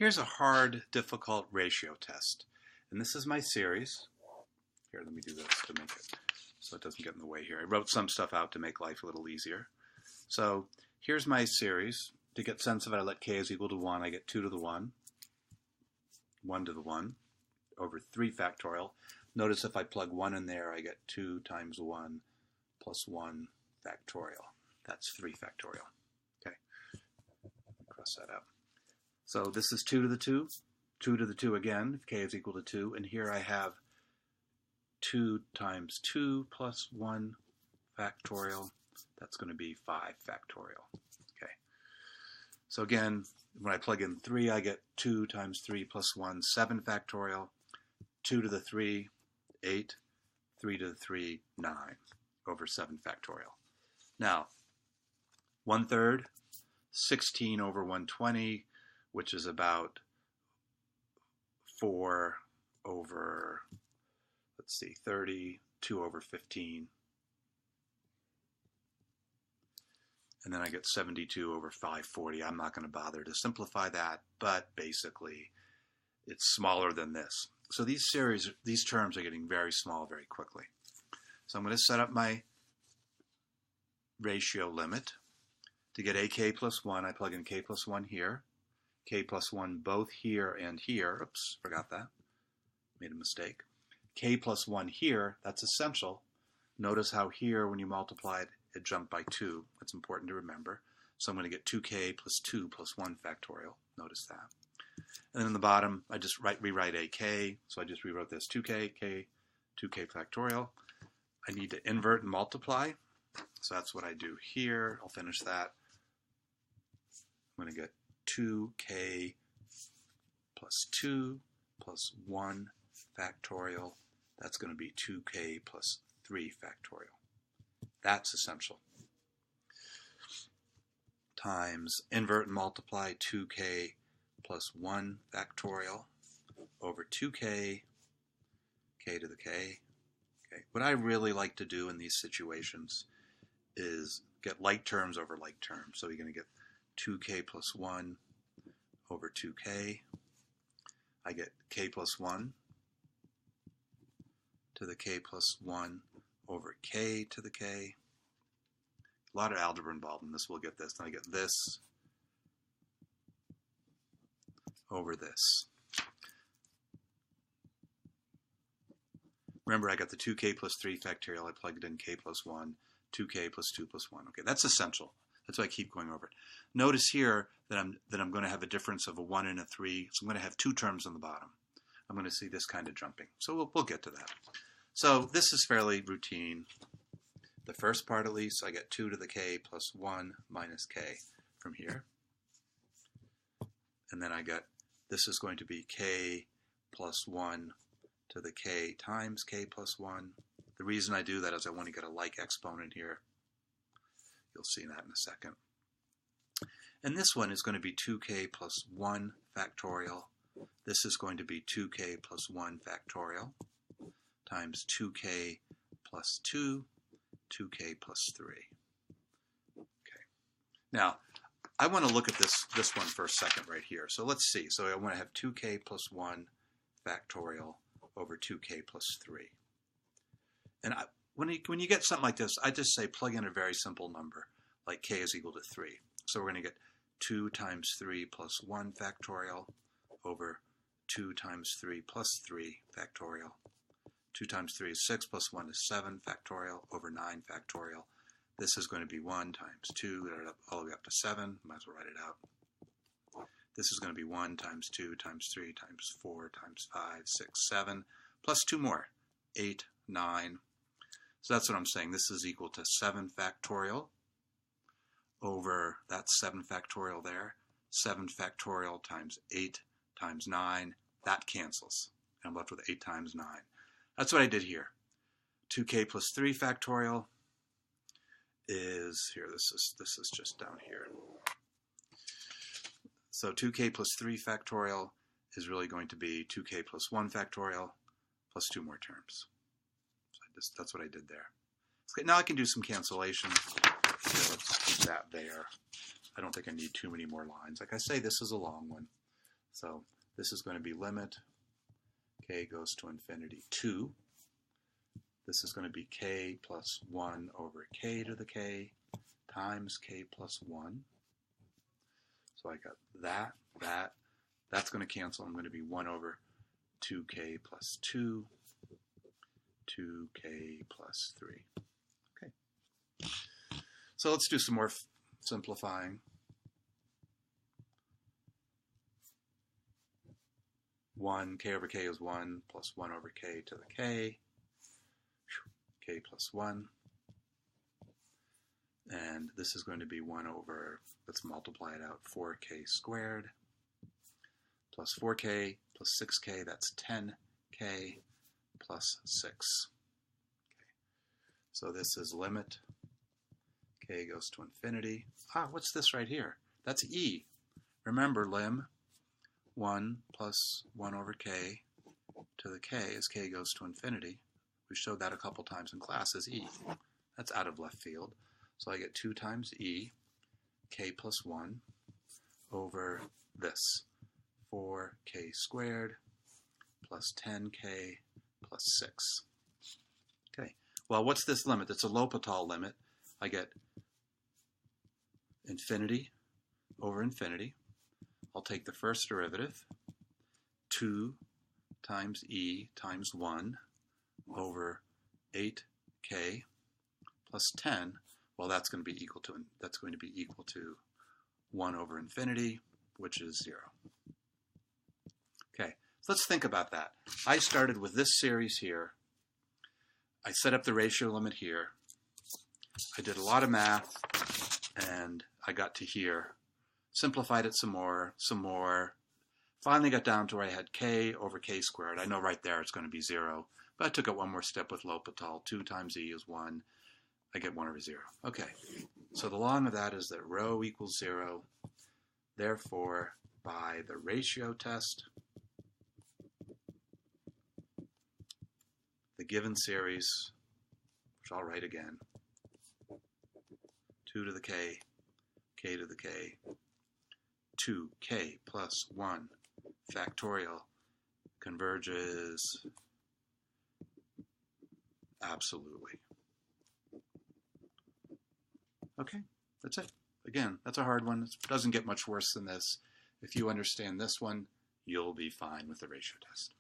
Here's a hard, difficult ratio test. And this is my series. Here, let me do this to make it so it doesn't get in the way here. I wrote some stuff out to make life a little easier. So here's my series. To get sense of it, I let k is equal to 1. I get 2 to the 1, 1 to the 1, over 3 factorial. Notice if I plug 1 in there, I get 2 times 1 plus 1 factorial. That's 3 factorial. Okay, cross that out. So this is 2 to the 2, 2 to the 2 again, if k is equal to 2. And here I have 2 times 2 plus 1 factorial. That's going to be 5 factorial. Okay. So again, when I plug in 3, I get 2 times 3 plus 1, 7 factorial. 2 to the 3, 8. 3 to the 3, 9 over 7 factorial. Now, 1/3, 16 over 120, which is about 4 over, let's see, 30, 2 over 15. And then I get 72 over 540. I'm not going to bother to simplify that, but basically it's smaller than this. So these terms are getting very small very quickly. So I'm going to set up my ratio limit. To get ak plus 1, I plug in k plus 1 here, k plus 1 both here and here. Oops, forgot that. Made a mistake. K plus 1 here, that's essential. Notice how here, when you multiply it, it jumped by 2. That's important to remember. So I'm going to get 2k plus 2 plus 1 factorial. Notice that. And then in the bottom, I just rewrite ak. So I just rewrote this 2k, 2k factorial. I need to invert and multiply. So that's what I do here. I'll finish that. I'm going to get 2k plus 2 plus 1 factorial. That's going to be 2k plus 3 factorial. That's essential. Times invert and multiply 2k plus 1 factorial over 2k, k to the k. Okay. What I really like to do in these situations is get like terms over like terms. So you're going to get 2k plus 1 over 2k. I get k plus 1 to the k plus 1 over k to the k. A lot of algebra involved in this. We'll get this. Then I get this over this. Remember, I got the 2k plus 3 factorial. I plugged in k plus 1, 2k plus 2 plus 1. Okay, that's essential. That's why I keep going over it. Notice here that I'm going to have a difference of a 1 and a 3. So I'm going to have 2 terms on the bottom. I'm going to see this kind of jumping. So we'll get to that. So this is fairly routine. The first part, at least, I get 2 to the k plus 1 minus k from here. And then I get, this is going to be k plus 1 to the k times k plus 1. The reason I do that is I want to get a like exponent here. You'll see that in a second. And this one is going to be 2k plus 1 factorial. This is going to be 2k plus 1 factorial times 2k plus 2, 2k plus 3. Okay. Now, I want to look at this one for a second right here. So let's see. So I want to have 2k plus 1 factorial over 2k plus 3. And when you get something like this, I just say plug in a very simple number, like k is equal to 3. So we're going to get 2 times 3 plus 1 factorial over 2 times 3 plus 3 factorial. 2 times 3 is 6 plus 1 is 7 factorial over 9 factorial. This is going to be 1 times 2, all the way up to 7. Might as well write it out. This is going to be 1 times 2 times 3 times 4 times 5, 6, 7, plus 2 more, 8, 9. So that's what I'm saying. This is equal to 7 factorial over, that's 7 factorial there. 7 factorial times 8 times 9. That cancels. I'm left with 8 times 9. That's what I did here. 2k plus 3 factorial is, here, this is just down here. So 2k plus 3 factorial is really going to be 2k plus 1 factorial plus 2 more terms. So that's what I did there. Okay, now I can do some cancellation. Let's keep that there. I don't think I need too many more lines. Like I say, this is a long one. So this is going to be limit k goes to infinity 2. This is going to be k plus 1 over k to the k times k plus 1. So I got that. That's going to cancel. I'm going to be 1 over 2k plus 2, 2k plus 3. Okay. So let's do some more simplifying. 1, k over k is 1 plus 1 over k to the k plus 1. And this is going to be 1 over, let's multiply it out, 4k squared plus 4k plus 6k, that's 10k plus 6. Okay. So this is limit k goes to infinity. What's this right here? That's e. Remember, lim 1 plus 1 over k to the k as k goes to infinity. We showed that a couple times in class as e. That's out of left field. So I get 2 times e, k plus 1, over this, 4k squared plus 10k plus 6. Okay, well, what's this limit? It's a L'Hopital limit. I get infinity over infinity. I'll take the first derivative, 2 times e times 1 over 8k plus 10. Well, that's going to be equal to 1 over infinity, which is 0. Okay, so let's think about that. I started with this series here. I set up the ratio limit here. I did a lot of math, and I got to here. Simplified it some more. Finally got down to where I had k over k squared. I know right there it's going to be 0, but I took it one more step with L'Hopital. 2 times e is 1. I get 1 over 0. Okay, so the long of that is that rho equals 0. Therefore, by the ratio test, the given series, which I'll write again, 2 to the k, k to the k, 2k plus 1 factorial converges absolutely. Okay, that's it. Again, that's a hard one. It doesn't get much worse than this. If you understand this one, you'll be fine with the ratio test.